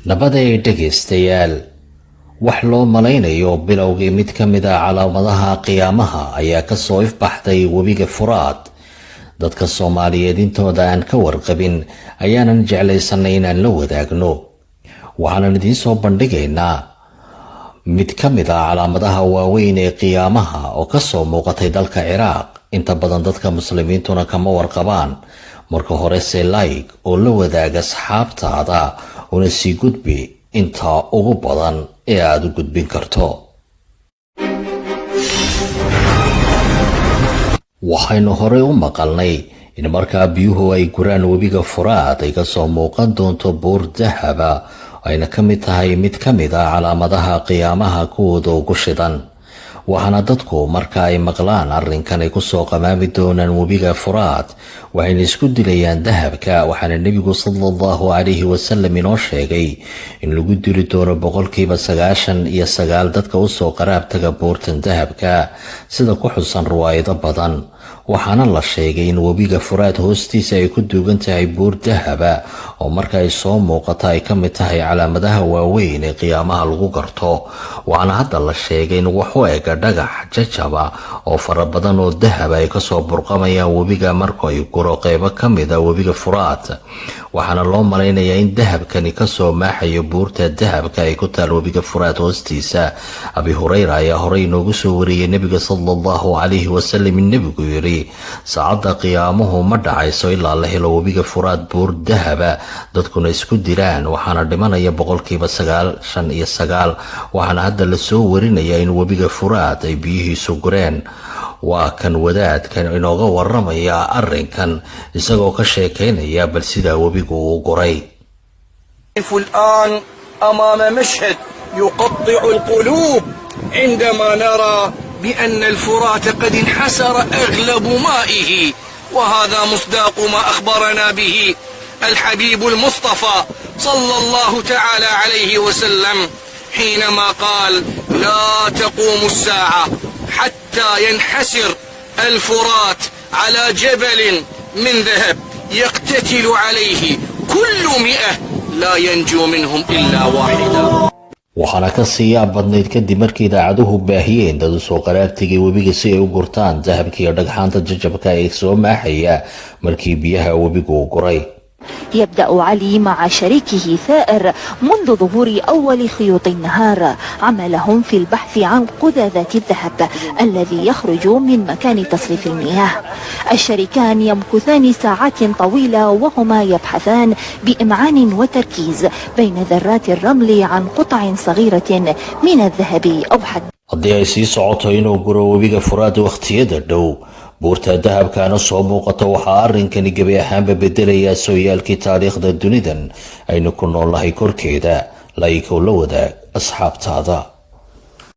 nabaday dhegaystayaal wax loo malaynayo bilowgii mid ka mid ah calaamadaha qiyaamaha ayaa ka soo ifbaxday webiga Furaad. dadka Soomaaliyeed intooda aan ka warqabin ayaanan jeclaysanay inaan la wadaagno. waxaan idin soo bandhigaynaa mid ka mid ah calaamadaha waaweyn ee qiyaamaha oo ka soo muuqatay dalka Ciraaq. inta badan dadka muslimiintuna kama warqabaan. marka hore se like oo la wadaaga asxaabtaada una sii gudbi inta ugu badan ee aad u gudbin karto. waxaynu hore u maqalnay in markaa biyuhu ay guraan webiga Furaad ay ka soo muuqan doonto buur dahaba ayna ka mid tahay mid ka mid ah calaamadaha qiyaamaha kuwooda ugu shidan. waxaana dadku marka ay maqlaan arrinkan ay ku soo qamaami doonaan webiga Furaad waxayna isku dilayaan dahabka. waxaana nebigu sallallahu alayhi wasallam inoo sheegay in lagu dili doono 99% dadka u soo qaraab taga buurtan dahabka sida ku xusan riwaayado badan. waxaana la sheegay in webiga Furaad hoostiisa ay ku duugan tahay buur dahaba oo marka ay soo muuqato ay ka mid tahay calaamadaha waaweyn ee qiyaamaha lagu garto. waxaana hadda la sheegay in wax u eg dhagax jajaba oo fara badan oo dahab ay ka soo burqamayaan webiga marka ay guro qaybo ka mid ah webiga Furaad. waxaana loo malaynayaa in dahabkani ka soo maaxayo buurta dahabka ay ku taal webiga Furaad hoostiisa. Abi Hurayra ayaa horey inoogu soo wariyay nebiga sallallahu alayhi wasallam in nebigu yiri saacada qiyaamuhu ma dhacayso ilaa la helo webiga Furaad buur dahaba dadkuna isku diraan. waxaana dhimanaya 99%. waxaana hadda la soo warinayaa in webiga Furaad ay biyihiisu gureen. waa kan wadaadkan inooga waramaya arrinkan isagoo ka sheekeynaya bal sida webigu uu guray. الآن أمام مشهد يقطع القلوب عندما نرى بأن الفرات قد انحسر أغلب مائه، وهذا مصداق ما أخبرنا به الحبيب المصطفى صلى الله تعالى عليه وسلم حينما قال: لا تقوم الساعة حتى ينحسر الفرات على جبل من ذهب يقتتل عليه كل 100 لا ينجو منهم إلا واحدا. waxaana ka siiyaa badnayd kadib markii idaacaduhu baahiyeen dad soo qaraabtigay webiga si ay u gurtaan dahabka iyo dhagxaanta jajabka ee soo maaxaya markii biyaha webigu guray. يبدأ علي مع شريكه ثائر منذ ظهور أول خيوط النهار عملهم في البحث عن قذاذات الذهب الذي يخرج من مكان تصريف المياه. الشريكان يمكثان ساعات طويلة وهما يبحثان بإمعان وتركيز بين ذرات الرمل عن قطع صغيرة من الذهب أو حد. haddii ay sii socoto inuu guro webiga Furaad waqtiyada dhow buurta dahabkaana soo muuqato waxaa arrinkani gebi ahaanba bedelaya sooyaalkii taariikhda dunidan aynu ku noolahay korkeeda. like oo la wadaag asxaabtaada.